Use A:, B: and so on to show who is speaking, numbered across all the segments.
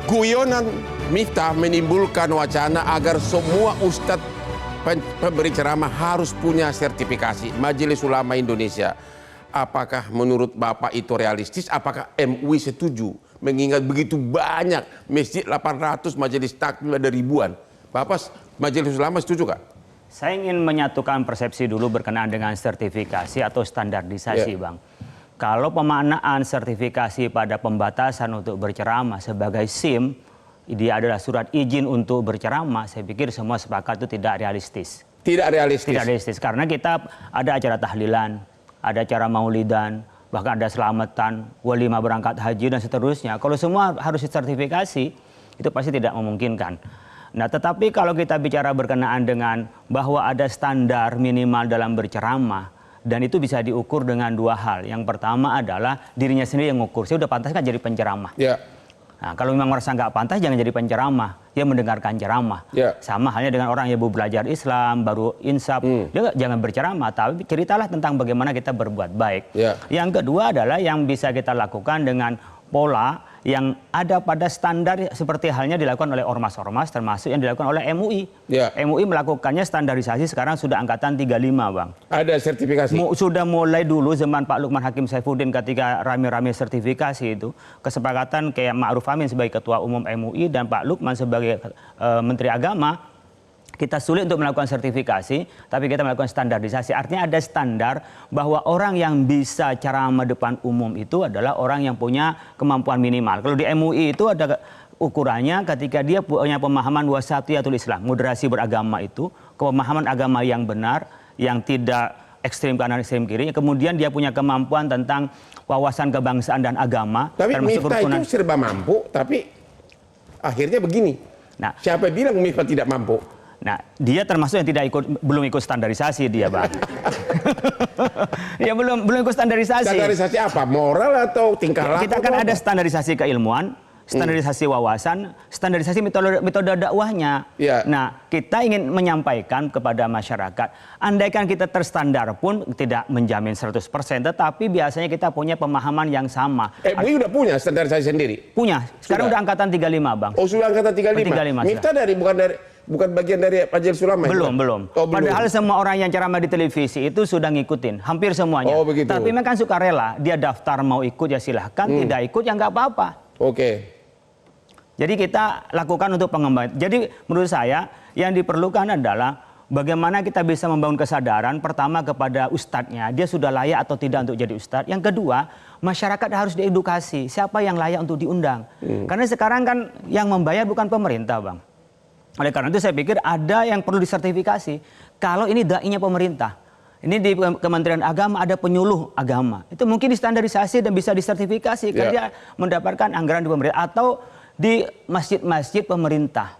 A: Guyonan Miftah menimbulkan wacana agar semua ustadz pemberi ceramah harus punya sertifikasi Majelis Ulama Indonesia. Apakah menurut Bapak itu realistis? Apakah MUI setuju? Mengingat begitu banyak masjid 800, majelis taklim ada ribuan. Bapak Majelis Ulama setuju Kak?
B: Saya ingin menyatukan persepsi dulu berkenaan dengan sertifikasi atau standarisasi, Bang. Kalau pemaknaan sertifikasi pada pembatasan untuk berceramah sebagai SIM, dia adalah surat izin untuk berceramah, saya pikir semua sepakat itu tidak realistis.
A: Tidak realistis? Tidak
B: realistis, karena kita ada acara tahlilan, ada acara maulidan, bahkan ada selamatan, walimah berangkat haji dan seterusnya. Kalau semua harus disertifikasi, itu pasti tidak memungkinkan. Nah, tetapi kalau kita bicara berkenaan dengan bahwa ada standar minimal dalam berceramah, dan itu bisa diukur dengan dua hal. Yang pertama adalah dirinya sendiri yang mengukur. Saya udah pantas kan jadi penceramah. Ya. Nah, kalau memang merasa nggak pantas, jangan jadi penceramah. Dia mendengarkan ceramah. Ya. Sama halnya dengan orang yang baru belajar Islam, baru insaf. Dia jangan berceramah, tapi ceritalah tentang bagaimana kita berbuat baik. Ya. Yang kedua adalah yang bisa kita lakukan dengan pola yang ada pada standar seperti halnya dilakukan oleh ormas-ormas, termasuk yang dilakukan oleh MUI. Ya. MUI melakukannya standarisasi sekarang sudah angkatan 35, Bang. Ada sertifikasi? Sudah mulai dulu zaman Pak Lukman Hakim Saifuddin ketika rame-rame sertifikasi itu. Kesepakatan kayak Ma'ruf Amin sebagai Ketua Umum MUI dan Pak Lukman sebagai Menteri Agama. Kita sulit untuk melakukan sertifikasi, tapi kita melakukan standarisasi. Artinya ada standar bahwa orang yang bisa ceramah depan umum itu adalah orang yang punya kemampuan minimal. Kalau di MUI itu ada ukurannya ketika dia punya pemahaman wasatiyatul Islam, moderasi beragama itu, pemahaman agama yang benar, yang tidak ekstrem kanan ekstrem kiri. Kemudian dia punya kemampuan tentang wawasan kebangsaan dan agama.
A: Tapi Miftah itu serba mampu, tapi akhirnya begini. Nah, siapa bilang Miftah tidak mampu?
B: Nah, dia termasuk yang belum ikut standarisasi dia, Bang. Dia belum ikut standarisasi.
A: Standarisasi apa? Moral atau tingkah laku?
B: Kita kan ada standarisasi keilmuan, standarisasi wawasan, standarisasi metode dakwahnya. Ya. Nah, kita ingin menyampaikan kepada masyarakat, andaikan kita terstandar pun tidak menjamin 100%, tetapi biasanya kita punya pemahaman yang sama.
A: MUI udah punya standarisasi sendiri?
B: Punya. Sekarang udah angkatan 35, Bang.
A: Oh, sudah angkatan 35? Miftah bukan bagian dari Majelis Ulama?
B: Belum. Oh, Padahal semua orang yang ceramah di televisi itu sudah ngikutin, hampir semuanya.
A: Oh, begitu.
B: Tapi memang kan sukarela, dia daftar mau ikut ya silahkan, tidak ikut ya nggak apa-apa.
A: Oke.
B: Jadi kita lakukan untuk pengembangan. Jadi menurut saya yang diperlukan adalah bagaimana kita bisa membangun kesadaran pertama kepada ustadznya, dia sudah layak atau tidak untuk jadi ustadz. Yang kedua, masyarakat harus diedukasi, siapa yang layak untuk diundang. Karena sekarang kan yang membayar bukan pemerintah, Bang. Oleh karena itu saya pikir ada yang perlu disertifikasi. Kalau ini dai-nya pemerintah, ini di Kementerian Agama ada penyuluh agama. Itu mungkin distandarisasi dan bisa disertifikasi karena dia mendapatkan anggaran di pemerintah. Atau di masjid-masjid pemerintah.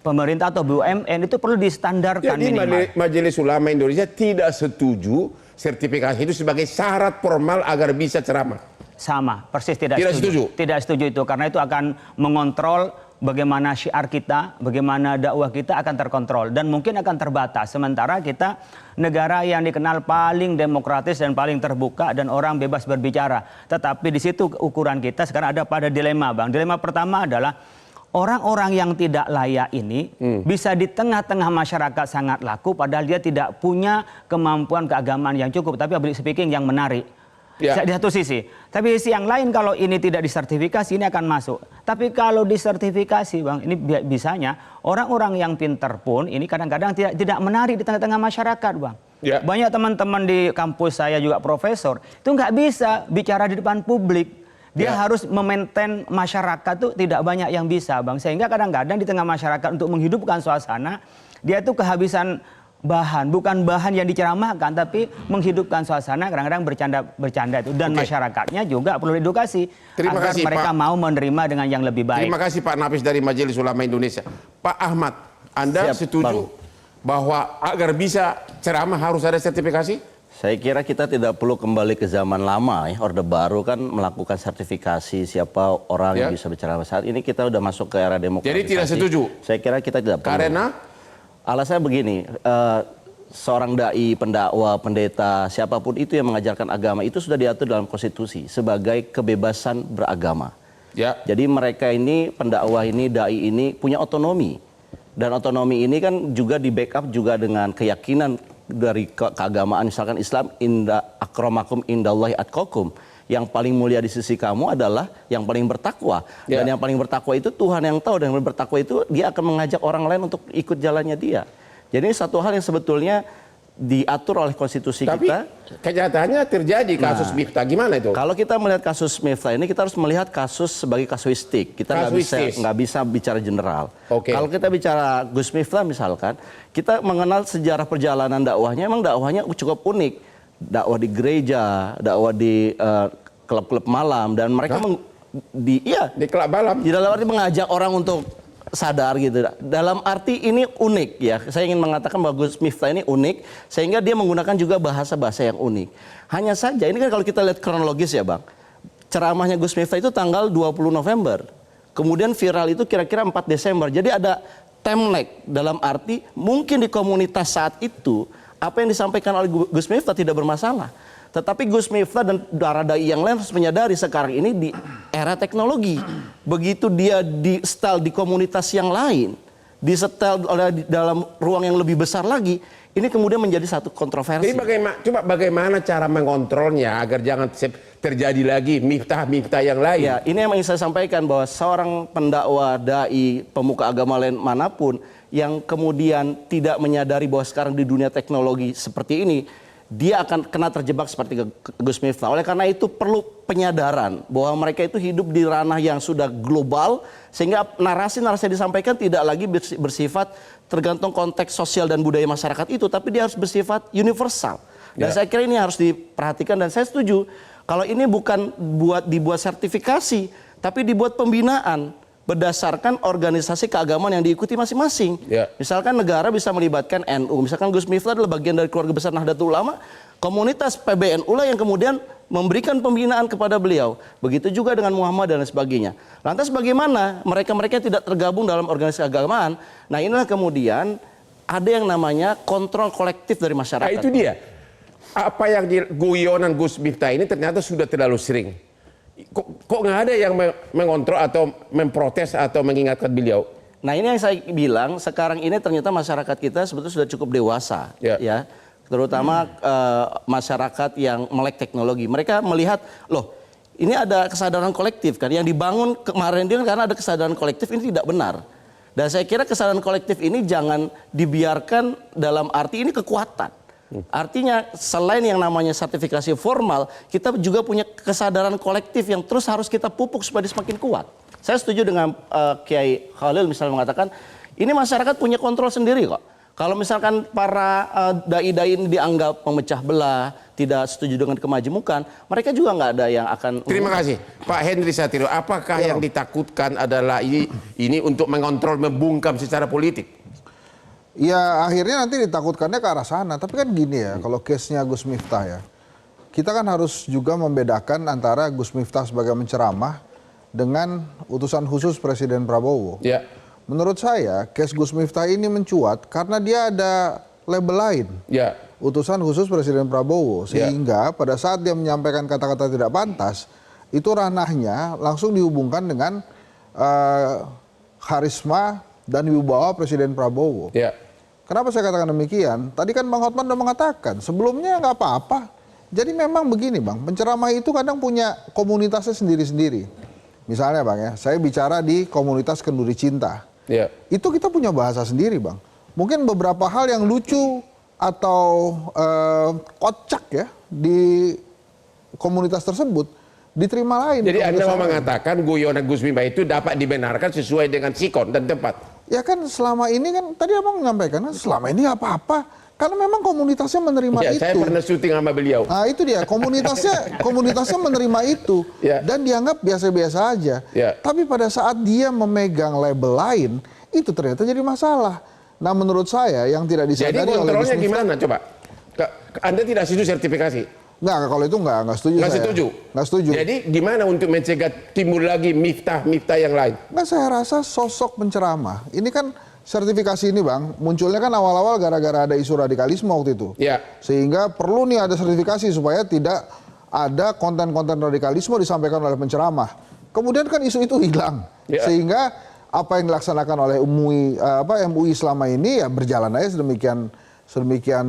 B: Pemerintah atau BUMN itu perlu distandarkan minimal.
A: Jadi Majelis Ulama Indonesia tidak setuju sertifikasi itu sebagai syarat formal agar bisa ceramah?
B: Sama, persis tidak setuju. Tidak setuju itu, karena itu akan mengontrol bagaimana syiar kita, bagaimana dakwah kita akan terkontrol dan mungkin akan terbatas. Sementara kita negara yang dikenal paling demokratis dan paling terbuka dan orang bebas berbicara. Tetapi di situ ukuran kita sekarang ada pada dilema, Bang. Dilema pertama adalah orang-orang yang tidak layak ini bisa di tengah-tengah masyarakat sangat laku padahal dia tidak punya kemampuan keagamaan yang cukup, tapi public speaking yang menarik. Di satu sisi. Tapi di sisi yang lain kalau ini tidak disertifikasi ini akan masuk. Tapi kalau disertifikasi, Bang, ini bisanya orang-orang yang pintar pun ini kadang-kadang tidak menarik di tengah-tengah masyarakat, Bang. Ya. Banyak teman-teman di kampus saya juga profesor, itu nggak bisa bicara di depan publik. Dia harus memaintain masyarakat tuh tidak banyak yang bisa, Bang. Sehingga kadang-kadang di tengah masyarakat untuk menghidupkan suasana, dia tuh kehabisan bahan, bukan bahan yang diceramahkan, tapi menghidupkan suasana, kadang-kadang bercanda itu. Dan masyarakatnya juga perlu edukasi agar mereka mau menerima dengan yang lebih baik.
A: Terima kasih Pak Nafis dari Majelis Ulama Indonesia. Pak Ahmad, Anda setuju bahwa agar bisa ceramah harus ada sertifikasi?
C: Saya kira kita tidak perlu kembali ke zaman lama ya. Orde Baru kan melakukan sertifikasi siapa orang yang bisa berceramah. Saat ini kita udah masuk ke era demokrasi.
A: Jadi tidak setuju?
C: Saya kira kita tidak perlu.
A: Karena?
C: Alasannya begini, seorang dai, pendakwa, pendeta, siapapun itu yang mengajarkan agama itu sudah diatur dalam konstitusi sebagai kebebasan beragama.
A: Ya.
C: Jadi mereka ini, pendakwah ini, dai ini punya otonomi. Dan otonomi ini kan juga di backup juga dengan keyakinan dari keagamaan, misalkan Islam, inda akramakum indallahi atqakum. Yang paling mulia di sisi kamu adalah yang paling bertakwa.
A: Ya.
C: Dan yang paling bertakwa itu Tuhan yang tahu, dan yang bertakwa itu dia akan mengajak orang lain untuk ikut jalannya dia. Jadi ini satu hal yang sebetulnya diatur oleh konstitusi
A: Tapi
C: kita.
A: kenyataannya terjadi kasus Miftah. Gimana itu?
C: Kalau kita melihat kasus Miftah ini, kita harus melihat kasus sebagai kasuistik. Kita nggak bisa bicara general.
A: Oke.
C: Kalau kita bicara Gus Miftah misalkan, kita mengenal sejarah perjalanan dakwahnya. Emang dakwahnya cukup unik. Dakwah di gereja, dakwah di klub-klub malam, dan mereka
A: di klub malam.
C: di dalam arti mengajak orang untuk sadar gitu. Dalam arti ini unik ya. Saya ingin mengatakan bahwa Gus Miftah ini unik sehingga dia menggunakan juga bahasa-bahasa yang unik. Hanya saja ini kan kalau kita lihat kronologis ya, Bang. Ceramahnya Gus Miftah itu tanggal 20 November. Kemudian viral itu kira-kira 4 Desember. Jadi ada time lag, dalam arti mungkin di komunitas saat itu apa yang disampaikan oleh Gus Miftah tidak bermasalah. Tetapi Gus Miftah dan para dai yang lain harus menyadari sekarang ini di era teknologi. Begitu dia di setel di komunitas yang lain, di setel dalam ruang yang lebih besar lagi, ini kemudian menjadi satu kontroversi.
A: Jadi bagaimana cara mengontrolnya agar jangan terjadi lagi Miftah yang lain?
C: Ya, ini yang ingin saya sampaikan bahwa seorang pendakwa, dai, pemuka agama lain manapun yang kemudian tidak menyadari bahwa sekarang di dunia teknologi seperti ini, dia akan kena terjebak seperti Gus Miftah. Oleh karena itu perlu penyadaran bahwa mereka itu hidup di ranah yang sudah global, sehingga narasi-narasi yang disampaikan tidak lagi bersifat tergantung konteks sosial dan budaya masyarakat itu, tapi dia harus bersifat universal. Dan saya kira ini harus diperhatikan, dan saya setuju kalau ini bukan dibuat sertifikasi, tapi dibuat pembinaan berdasarkan organisasi keagamaan yang diikuti masing-masing.
A: Ya.
C: Misalkan negara bisa melibatkan NU, misalkan Gus Miftah adalah bagian dari keluarga besar Nahdlatul Ulama, komunitas PBNU lah yang kemudian memberikan pembinaan kepada beliau. Begitu juga dengan Muhammad dan sebagainya. Lantas bagaimana mereka-mereka yang tidak tergabung dalam organisasi keagamaan? Nah, inilah kemudian ada yang namanya kontrol kolektif dari masyarakat.
A: Nah, itu dia. Apa yang di guyonan Gus Miftah ini ternyata sudah terlalu sering. Kok nggak ada yang mengontrol atau memprotes atau mengingatkan beliau?
C: Nah, ini yang saya bilang, sekarang ini ternyata masyarakat kita sebetulnya sudah cukup dewasa, ya. Terutama masyarakat yang melek teknologi. Mereka melihat, loh, ini ada kesadaran kolektif kan, yang dibangun kemarin itu karena ada kesadaran kolektif, ini tidak benar. Dan saya kira kesadaran kolektif ini jangan dibiarkan dalam arti ini kekuatan. Artinya selain yang namanya sertifikasi formal, kita juga punya kesadaran kolektif yang terus harus kita pupuk supaya semakin kuat. Saya setuju dengan Kiai Khalil misalnya mengatakan, ini masyarakat punya kontrol sendiri kok. Kalau misalkan para dai-dai ini dianggap memecah belah, tidak setuju dengan kemajemukan, mereka juga nggak ada yang akan...
A: Terima kasih. Pak Henry Satrio, apakah yang ditakutkan adalah ini untuk mengontrol, membungkam secara politik?
D: Ya akhirnya nanti ditakutkannya ke arah sana. Tapi kan gini ya, kalau case-nya Gus Miftah ya, kita kan harus juga membedakan antara Gus Miftah sebagai menceramah dengan utusan khusus Presiden Prabowo.
A: Ya.
D: Menurut saya, case Gus Miftah ini mencuat karena dia ada label lain.
A: Ya.
D: Utusan khusus Presiden Prabowo. Sehingga pada saat dia menyampaikan kata-kata tidak pantas, itu ranahnya langsung dihubungkan dengan karisma dan wibawa Presiden Prabowo.
A: Ya.
D: Kenapa saya katakan demikian? Tadi kan Bang Hotman sudah mengatakan, sebelumnya nggak apa-apa. Jadi memang begini Bang, penceramah itu kadang punya komunitasnya sendiri-sendiri. Misalnya Bang ya, saya bicara di komunitas Kenduri Cinta.
A: Ya.
D: Itu kita punya bahasa sendiri Bang. Mungkin beberapa hal yang lucu atau kocak ya di komunitas tersebut diterima lain.
A: Jadi Anda mau mengatakan guyonan Gus Miftah itu dapat dibenarkan sesuai dengan sikon dan tempat? Ya
D: kan selama ini kan, tadi Abang menyampaikan, selama ini nggak apa-apa. Karena memang komunitasnya menerima itu.
A: Saya pernah syuting sama beliau.
D: Nah itu dia, komunitasnya menerima itu. Dan dianggap biasa-biasa aja. Tapi pada saat dia memegang label lain, itu ternyata jadi masalah. Nah menurut saya yang tidak disadari oleh Gus Miftah. Jadi kontrolnya gimana coba?
A: Anda tidak setuju sertifikasi?
D: Nggak, kalau itu nggak setuju. Nggak setuju.
A: Jadi gimana untuk mencegah timbul lagi Miftah yang lain?
D: Nggak, saya rasa sosok penceramah. Ini kan sertifikasi ini Bang, munculnya kan awal-awal gara-gara ada isu radikalisme waktu itu.
A: Ya.
D: Sehingga perlu nih ada sertifikasi supaya tidak ada konten-konten radikalisme disampaikan oleh penceramah. Kemudian kan isu itu hilang, sehingga apa yang dilaksanakan oleh MUI selama ini ya berjalan aja sedemikian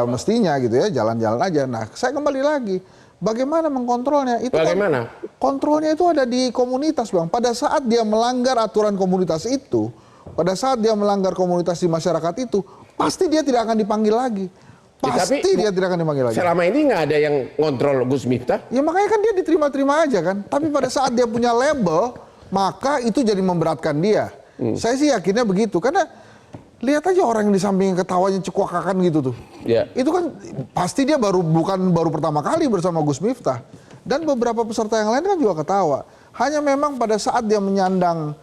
D: mestinya gitu ya, jalan-jalan aja. Nah, saya kembali lagi, bagaimana mengkontrolnya? Itu
A: Bagaimana?
D: Kontrolnya itu ada di komunitas, Bang. Pada saat dia melanggar aturan komunitas itu, pada saat dia melanggar komunitas di masyarakat itu, pasti dia tidak akan dipanggil lagi. Pasti dia tidak akan dipanggil lagi.
A: Selama ini nggak ada yang ngontrol Gus Miftah.
D: Ya makanya kan dia diterima-terima aja kan. Tapi pada saat dia punya label, maka itu jadi memberatkan dia. Saya sih yakinnya begitu. Karena lihat aja orang yang di samping ketawanya cekuakakan gitu tuh. Itu kan pasti dia bukan baru pertama kali bersama Gus Miftah. Dan beberapa peserta yang lain kan juga ketawa. Hanya memang pada saat dia menyandang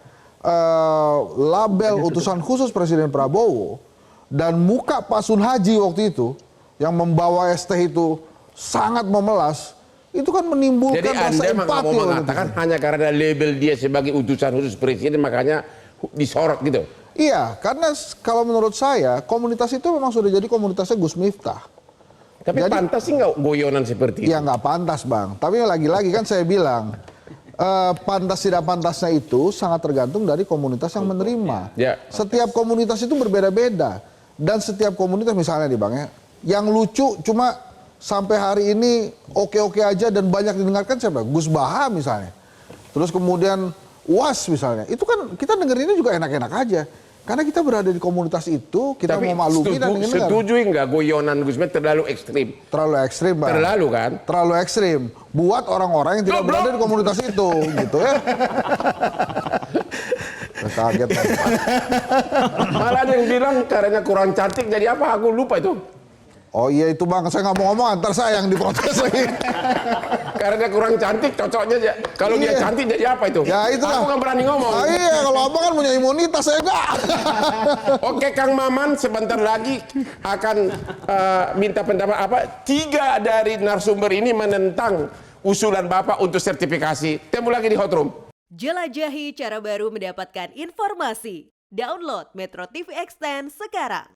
D: label utusan khusus Presiden Prabowo dan muka Pak Sun Haji waktu itu yang membawa ST itu sangat memelas, itu kan menimbulkan rasa empati.
A: Jadi Anda mau mengatakan hanya karena label dia sebagai utusan khusus presiden makanya disorot gitu?
D: Iya, karena kalau menurut saya komunitas itu memang sudah jadi komunitasnya Gus Miftah.
A: Tapi jadi, pantas sih nggak goyonan seperti itu?
D: Ya nggak pantas, Bang. Tapi lagi-lagi kan saya bilang, pantas tidak pantasnya itu sangat tergantung dari komunitas yang menerima. Setiap komunitas itu berbeda-beda. Dan setiap komunitas misalnya nih Bang ya, yang lucu cuma sampai hari ini oke-oke aja dan banyak didengarkan siapa? Gus Baha misalnya. Terus kemudian UAS misalnya. Itu kan kita dengerinnya juga enak-enak aja. Karena kita berada di komunitas itu, kita mau maklumi dan dengar.
A: Setuju nggak goyonan Gus Miftah terlalu ekstrim?
D: Terlalu ekstrim, Bang.
A: Terlalu kan?
D: Terlalu ekstrim. Buat orang-orang yang tidak berada di komunitas itu, gitu ya. Kaget.
A: Malah ada yang bilang karena kurang cantik jadi apa? Aku lupa itu.
D: Oh iya itu Bang, saya nggak mau ngomong, ntar saya yang diprotes lagi.
A: Karena kurang cantik cocoknya aja. Kalau dia cantik jadi apa itu?
D: Ya itulah.
A: Aku nggak berani ngomong.
D: Iya, kalau Abang kan punya imunitas, saya enggak.
A: Oke Kang Maman, sebentar lagi akan minta pendapat apa? 3 dari narasumber ini menentang usulan Bapak untuk sertifikasi. Temu lagi di Hot Room.
E: Jelajahi cara baru mendapatkan informasi. Download Metro TV Extend sekarang.